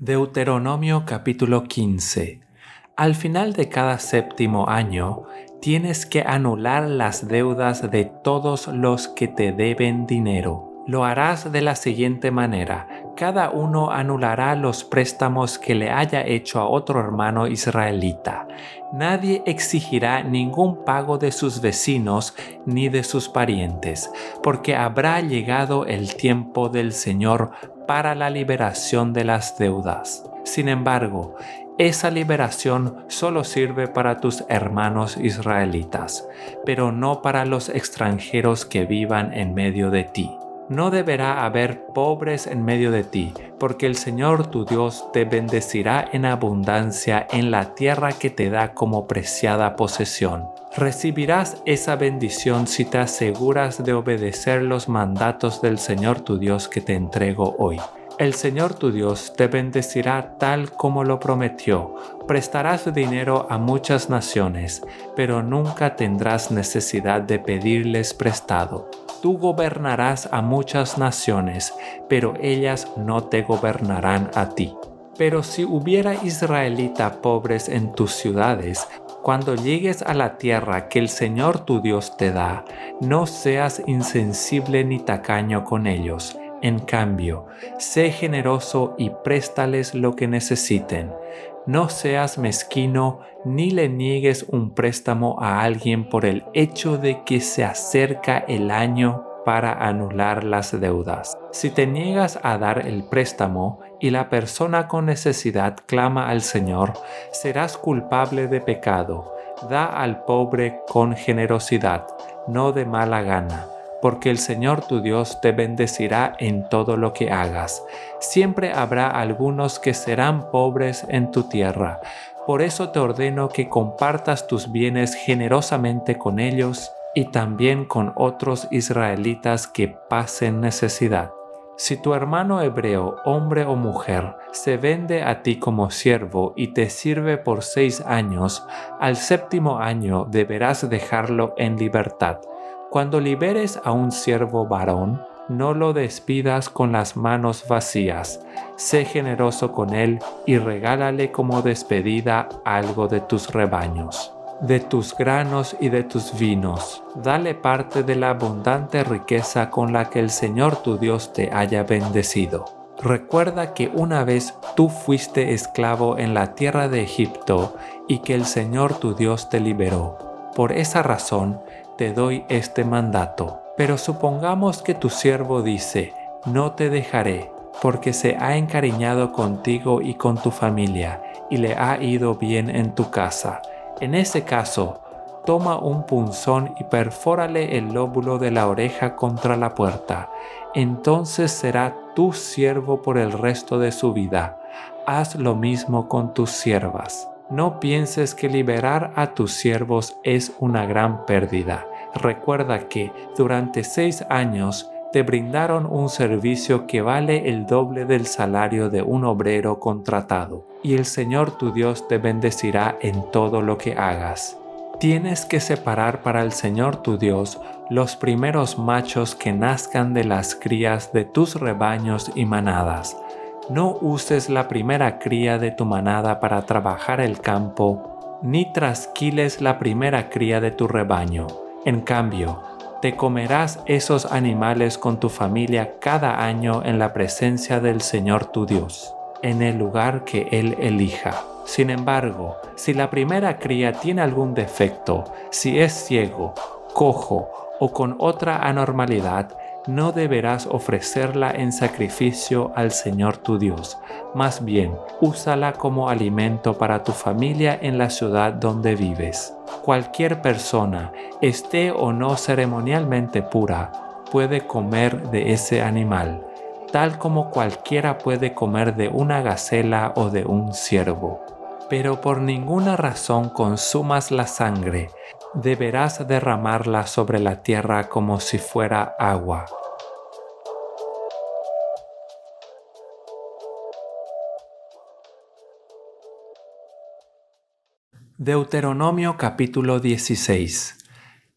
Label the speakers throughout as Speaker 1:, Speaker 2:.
Speaker 1: Deuteronomio capítulo 15. Al final de cada séptimo año, tienes que anular las deudas de todos los que te deben dinero. Lo harás de la siguiente manera: cada uno anulará los préstamos que le haya hecho a otro hermano israelita. Nadie exigirá ningún pago de sus vecinos ni de sus parientes, porque habrá llegado el tiempo del Señor para la liberación de las deudas. Sin embargo, esa liberación solo sirve para tus hermanos israelitas, pero no para los extranjeros que vivan en medio de ti. No deberá haber pobres en medio de ti, porque el Señor tu Dios te bendecirá en abundancia en la tierra que te da como preciada posesión. Recibirás esa bendición si te aseguras de obedecer los mandatos del Señor tu Dios que te entrego hoy. El Señor tu Dios te bendecirá tal como lo prometió. Prestarás dinero a muchas naciones, pero nunca tendrás necesidad de pedirles prestado. Tú gobernarás a muchas naciones, pero ellas no te gobernarán a ti. Pero si hubiera israelita pobres en tus ciudades, cuando llegues a la tierra que el Señor tu Dios te da, no seas insensible ni tacaño con ellos. En cambio, sé generoso y préstales lo que necesiten. No seas mezquino ni le niegues un préstamo a alguien por el hecho de que se acerca el año para anular las deudas. Si te niegas a dar el préstamo y la persona con necesidad clama al Señor, serás culpable de pecado. Da al pobre con generosidad, no de mala gana, porque el Señor tu Dios te bendecirá en todo lo que hagas. Siempre habrá algunos que serán pobres en tu tierra. Por eso te ordeno que compartas tus bienes generosamente con ellos y también con otros israelitas que pasen necesidad. Si tu hermano hebreo, hombre o mujer, se vende a ti como siervo y te sirve por 6 años, al séptimo año deberás dejarlo en libertad. Cuando liberes a un siervo varón, no lo despidas con las manos vacías. Sé generoso con él y regálale como despedida algo de tus rebaños, de tus granos y de tus vinos. Dale parte de la abundante riqueza con la que el Señor tu Dios te haya bendecido. Recuerda que una vez tú fuiste esclavo en la tierra de Egipto y que el Señor tu Dios te liberó. Por esa razón te doy este mandato. Pero supongamos que tu siervo dice: no te dejaré, porque se ha encariñado contigo y con tu familia, y le ha ido bien en tu casa. En ese caso, toma un punzón y perfórale el lóbulo de la oreja contra la puerta. Entonces será tu siervo por el resto de su vida. Haz lo mismo con tus siervas. No pienses que liberar a tus siervos es una gran pérdida. Recuerda que durante 6 años te brindaron un servicio que vale el doble del salario de un obrero contratado, y el Señor tu Dios te bendecirá en todo lo que hagas. Tienes que separar para el Señor tu Dios los primeros machos que nazcan de las crías de tus rebaños y manadas. No uses la primera cría de tu manada para trabajar el campo, ni trasquiles la primera cría de tu rebaño. En cambio, te comerás esos animales con tu familia cada año en la presencia del Señor tu Dios, en el lugar que Él elija. Sin embargo, si la primera cría tiene algún defecto, si es ciego, cojo o con otra anormalidad, no deberás ofrecerla en sacrificio al Señor tu Dios. Más bien, úsala como alimento para tu familia en la ciudad donde vives. Cualquier persona, esté o no ceremonialmente pura, puede comer de ese animal, tal como cualquiera puede comer de una gacela o de un ciervo. Pero por ninguna razón consumas la sangre. Deberás derramarla sobre la tierra como si fuera agua. Deuteronomio capítulo 16.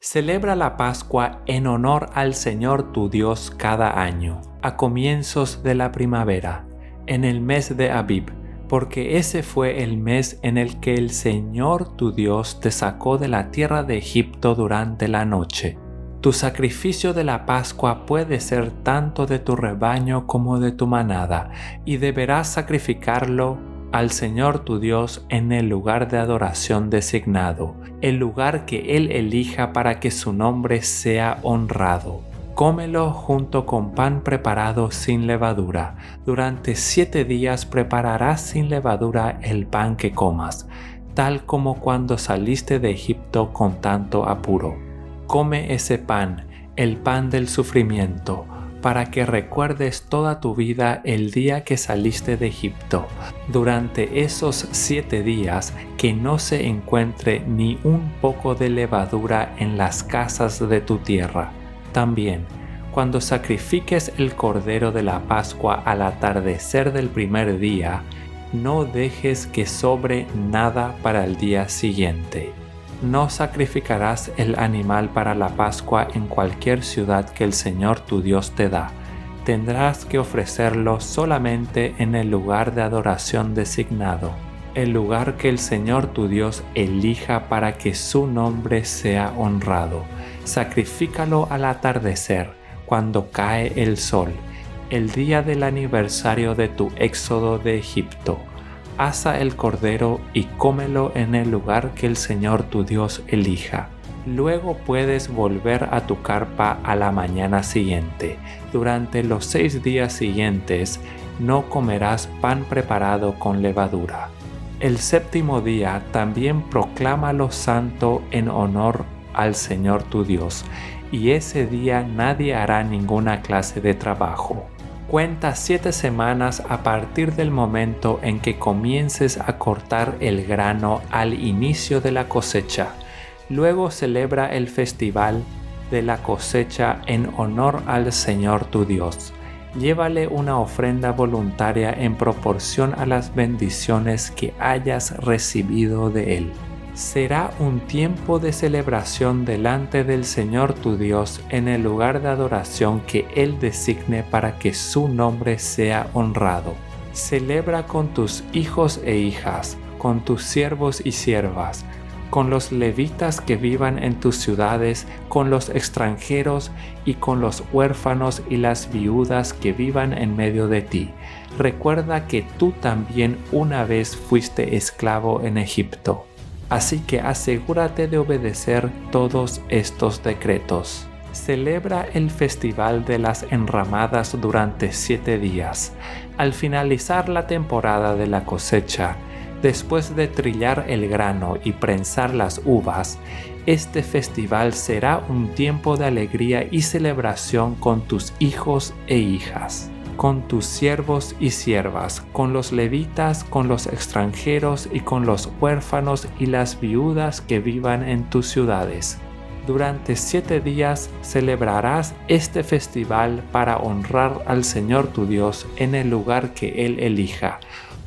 Speaker 1: Celebra la Pascua en honor al Señor tu Dios cada año, a comienzos de la primavera. en el mes de Abib, porque ese fue el mes en el que el Señor tu Dios te sacó de la tierra de Egipto durante la noche. Tu sacrificio de la Pascua puede ser tanto de tu rebaño como de tu manada, y deberás sacrificarlo al Señor tu Dios en el lugar de adoración designado, el lugar que Él elija para que su nombre sea honrado. Cómelo junto con pan preparado sin levadura. Durante 7 días prepararás sin levadura el pan que comas, tal como cuando saliste de Egipto con tanto apuro. Come ese pan, el pan del sufrimiento, para que recuerdes toda tu vida el día que saliste de Egipto. Durante esos 7 días que no se encuentre ni un poco de levadura en las casas de tu tierra. También, cuando sacrifiques el cordero de la Pascua al atardecer del primer día, no dejes que sobre nada para el día siguiente. No sacrificarás el animal para la Pascua en cualquier ciudad que el Señor tu Dios te da. Tendrás que ofrecerlo solamente en el lugar de adoración designado, el lugar que el Señor tu Dios elija para que su nombre sea honrado. Sacrifícalo al atardecer, cuando cae el sol, el día del aniversario de tu éxodo de Egipto. Asa el cordero y cómelo en el lugar que el Señor tu Dios elija. Luego puedes volver a tu carpa a la mañana siguiente. Durante los 6 días siguientes no comerás pan preparado con levadura. El 7º día también proclámalo santo en honor al Señor tu Dios, y ese día nadie hará ninguna clase de trabajo. Cuenta 7 semanas a partir del momento en que comiences a cortar el grano al inicio de la cosecha. Luego celebra el festival de la cosecha en honor al Señor tu Dios. Llévale una ofrenda voluntaria en proporción a las bendiciones que hayas recibido de Él. Será un tiempo de celebración delante del Señor tu Dios en el lugar de adoración que Él designe para que su nombre sea honrado. Celebra con tus hijos e hijas, con tus siervos y siervas, con los levitas que vivan en tus ciudades, con los extranjeros y con los huérfanos y las viudas que vivan en medio de ti. Recuerda que tú también una vez fuiste esclavo en Egipto. Así que asegúrate de obedecer todos estos decretos. Celebra el festival de las enramadas durante 7 días. Al finalizar la temporada de la cosecha, después de trillar el grano y prensar las uvas, este festival será un tiempo de alegría y celebración con tus hijos e hijas, con tus siervos y siervas, con los levitas, con los extranjeros y con los huérfanos y las viudas que vivan en tus ciudades. Durante 7 días celebrarás este festival para honrar al Señor tu Dios en el lugar que Él elija,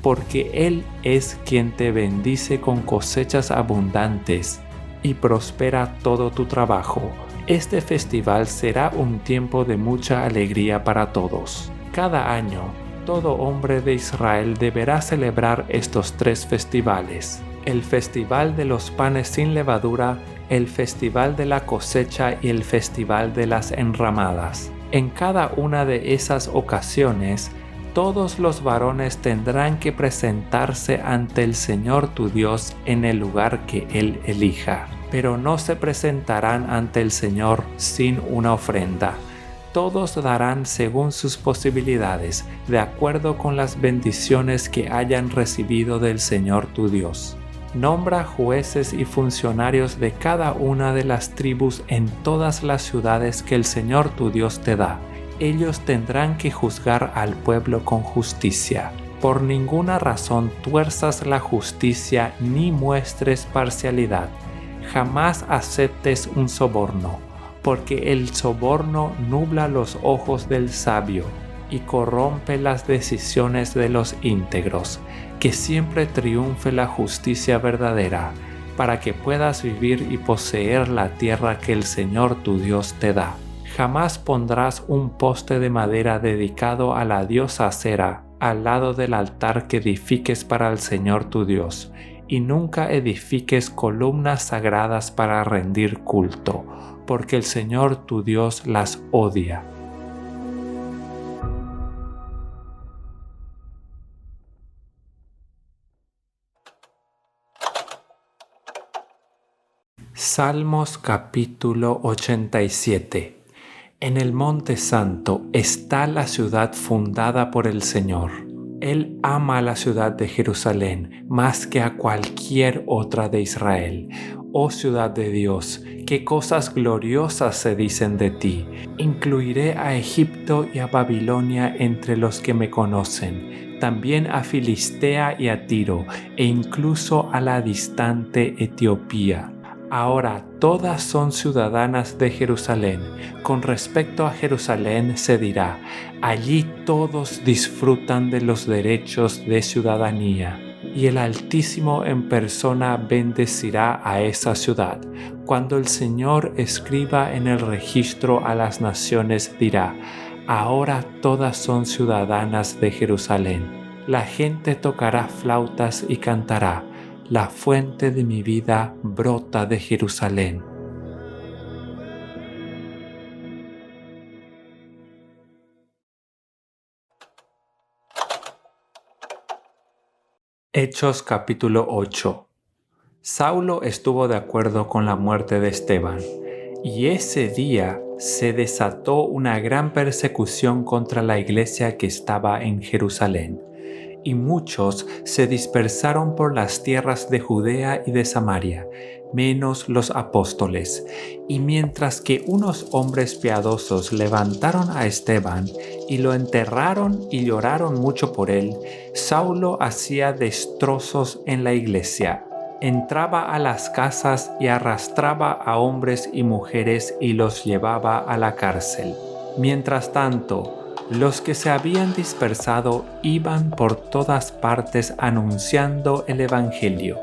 Speaker 1: porque Él es quien te bendice con cosechas abundantes y prospera todo tu trabajo. Este festival será un tiempo de mucha alegría para todos. Cada año, todo hombre de Israel deberá celebrar estos 3 festivales: el festival de los panes sin levadura, el festival de la cosecha y el festival de las enramadas. En cada una de esas ocasiones, todos los varones tendrán que presentarse ante el Señor tu Dios en el lugar que Él elija, pero no se presentarán ante el Señor sin una ofrenda. Todos darán según sus posibilidades, de acuerdo con las bendiciones que hayan recibido del Señor tu Dios. Nombra jueces y funcionarios de cada una de las tribus en todas las ciudades que el Señor tu Dios te da. Ellos tendrán que juzgar al pueblo con justicia. Por ninguna razón tuerzas la justicia ni muestres parcialidad. Jamás aceptes un soborno, porque el soborno nubla los ojos del sabio y corrompe las decisiones de los íntegros. Que siempre triunfe la justicia verdadera, para que puedas vivir y poseer la tierra que el Señor tu Dios te da. Jamás pondrás un poste de madera dedicado a la diosa Acera al lado del altar que edifiques para el Señor tu Dios, y nunca edifiques columnas sagradas para rendir culto, porque el Señor tu Dios las odia. Salmos capítulo 87. En el Monte Santo está la ciudad fundada por el Señor. Él ama a la ciudad de Jerusalén más que a cualquier otra de Israel. Oh ciudad de Dios, qué cosas gloriosas se dicen de ti. Incluiré a Egipto y a Babilonia entre los que me conocen, también a Filistea y a Tiro, e incluso a la distante Etiopía. Ahora todas son ciudadanas de Jerusalén. Con respecto a Jerusalén se dirá, allí todos disfrutan de los derechos de ciudadanía, y el Altísimo en persona bendecirá a esa ciudad. Cuando el Señor escriba en el registro a las naciones dirá, ahora todas son ciudadanas de Jerusalén. La gente tocará flautas y cantará, la fuente de mi vida brota de Jerusalén. Hechos capítulo 8. Saulo estuvo de acuerdo con la muerte de Esteban, y ese día se desató una gran persecución contra la iglesia que estaba en Jerusalén. Y muchos se dispersaron por las tierras de Judea y de Samaria, menos los apóstoles. Y mientras que unos hombres piadosos levantaron a Esteban y lo enterraron y lloraron mucho por él, Saulo hacía destrozos en la iglesia. Entraba a las casas y arrastraba a hombres y mujeres y los llevaba a la cárcel. Mientras tanto, los que se habían dispersado iban por todas partes anunciando el Evangelio.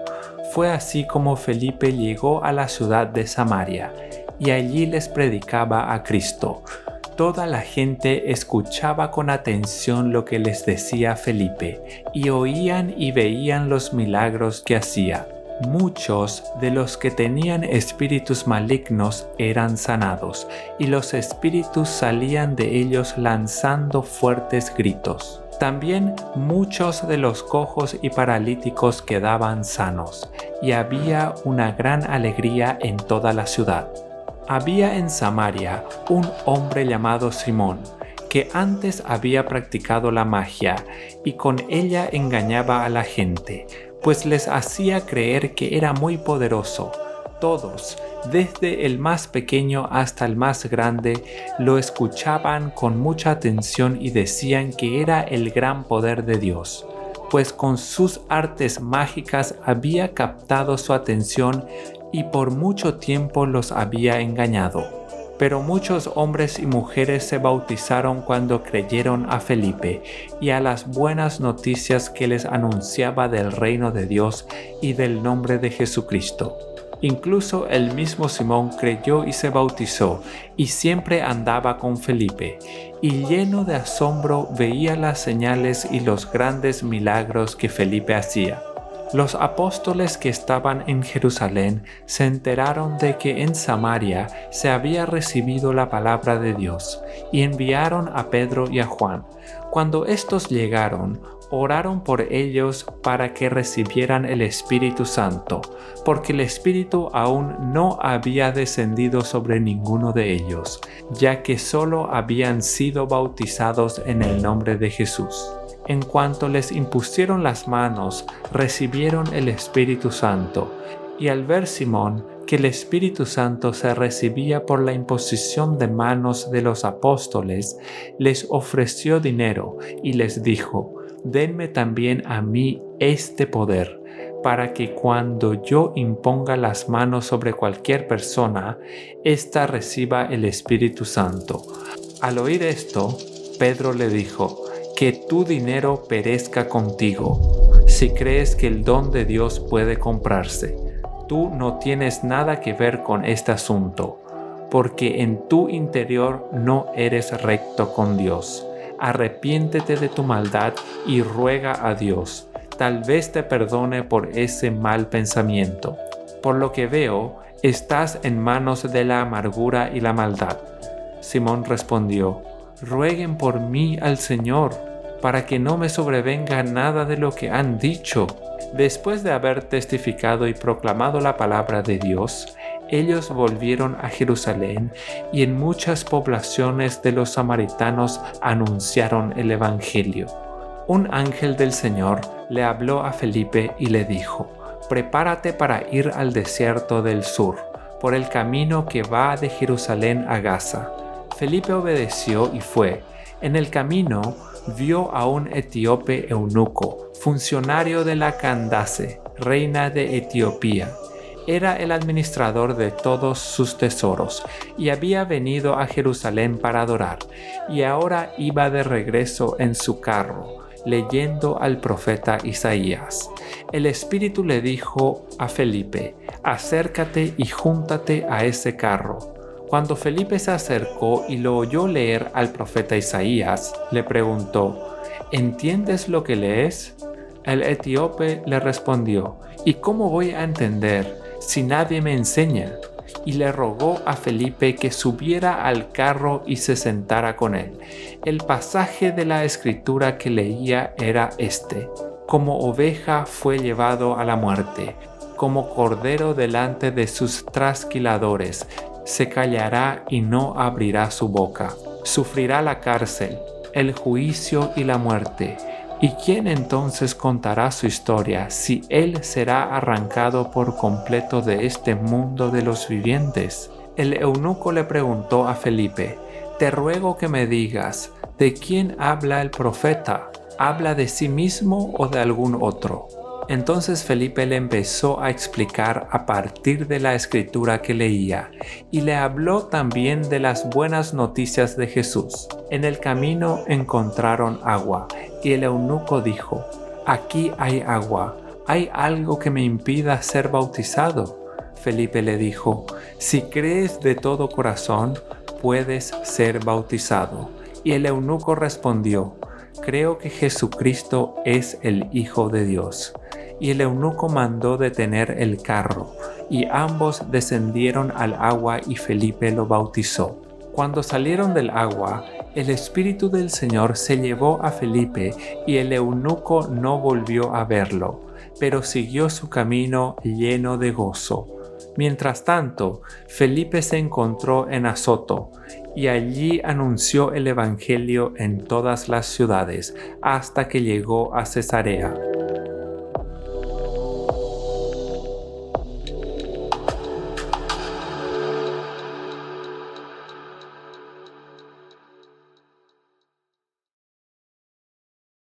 Speaker 1: Fue así como Felipe llegó a la ciudad de Samaria, y allí les predicaba a Cristo. Toda la gente escuchaba con atención lo que les decía Felipe, y oían y veían los milagros que hacía. Muchos de los que tenían espíritus malignos eran sanados, y los espíritus salían de ellos lanzando fuertes gritos. También muchos de los cojos y paralíticos quedaban sanos, y había una gran alegría en toda la ciudad. Había en Samaria un hombre llamado Simón, que antes había practicado la magia, y con ella engañaba a la gente, pues les hacía creer que era muy poderoso. Todos, desde el más pequeño hasta el más grande, lo escuchaban con mucha atención y decían que era el gran poder de Dios, pues con sus artes mágicas había captado su atención y por mucho tiempo los había engañado. Pero muchos hombres y mujeres se bautizaron cuando creyeron a Felipe y a las buenas noticias que les anunciaba del reino de Dios y del nombre de Jesucristo. Incluso el mismo Simón creyó y se bautizó, y siempre andaba con Felipe, y lleno de asombro veía las señales y los grandes milagros que Felipe hacía. Los apóstoles que estaban en Jerusalén se enteraron de que en Samaria se había recibido la palabra de Dios, y enviaron a Pedro y a Juan. Cuando estos llegaron, oraron por ellos para que recibieran el Espíritu Santo, porque el Espíritu aún no había descendido sobre ninguno de ellos, ya que solo habían sido bautizados en el nombre de Jesús. En cuanto les impusieron las manos, recibieron el Espíritu Santo, y al ver Simón que el Espíritu Santo se recibía por la imposición de manos de los apóstoles, les ofreció dinero y les dijo: «Denme también a mí este poder, para que cuando yo imponga las manos sobre cualquier persona, ésta reciba el Espíritu Santo». Al oír esto, Pedro le dijo: «Que tu dinero perezca contigo, si crees que el don de Dios puede comprarse. Tú no tienes nada que ver con este asunto, porque en tu interior no eres recto con Dios. arrepiéntete de tu maldad y ruega a Dios. Tal vez te perdone por ese mal pensamiento. Por lo que veo, estás en manos de la amargura y la maldad. Simón respondió: rueguen por mí al Señor, para que no me sobrevenga nada de lo que han dicho. Después de haber testificado y proclamado la palabra de Dios, ellos volvieron a Jerusalén y en muchas poblaciones de los samaritanos anunciaron el Evangelio. Un ángel del Señor le habló a Felipe y le dijo: prepárate para ir al desierto del sur, por el camino que va de Jerusalén a Gaza. Felipe obedeció y fue. En el camino vio a un etíope eunuco, funcionario de la Candace, reina de Etiopía. Era el administrador de todos sus tesoros y había venido a Jerusalén para adorar, y ahora iba de regreso en su carro, leyendo al profeta Isaías. El Espíritu le dijo a Felipe: acércate y júntate a ese carro. Cuando Felipe se acercó y lo oyó leer al profeta Isaías, le preguntó: ¿entiendes lo que lees? El etíope le respondió: ¿y cómo voy a entender si nadie me enseña? Y le rogó a Felipe que subiera al carro y se sentara con él. El pasaje de la escritura que leía era este: como oveja fue llevado a la muerte, como cordero delante de sus trasquiladores, se callará y no abrirá su boca. Sufrirá la cárcel, el juicio y la muerte. ¿Y quién entonces contará su historia si él será arrancado por completo de este mundo de los vivientes? El eunuco le preguntó a Felipe: te ruego que me digas, ¿de quién habla el profeta? ¿Habla de sí mismo o de algún otro? Entonces Felipe le empezó a explicar a partir de la escritura que leía, y le habló también de las buenas noticias de Jesús. En el camino encontraron agua, y el eunuco dijo: aquí hay agua, ¿hay algo que me impida ser bautizado? Felipe le dijo: si crees de todo corazón, puedes ser bautizado. Y el eunuco respondió: creo que Jesucristo es el Hijo de Dios. Y el eunuco mandó detener el carro, y ambos descendieron al agua y Felipe lo bautizó. Cuando salieron del agua, el Espíritu del Señor se llevó a Felipe y el eunuco no volvió a verlo, pero siguió su camino lleno de gozo. Mientras tanto, Felipe se encontró en Azoto y allí anunció el Evangelio en todas las ciudades hasta que llegó a Cesarea.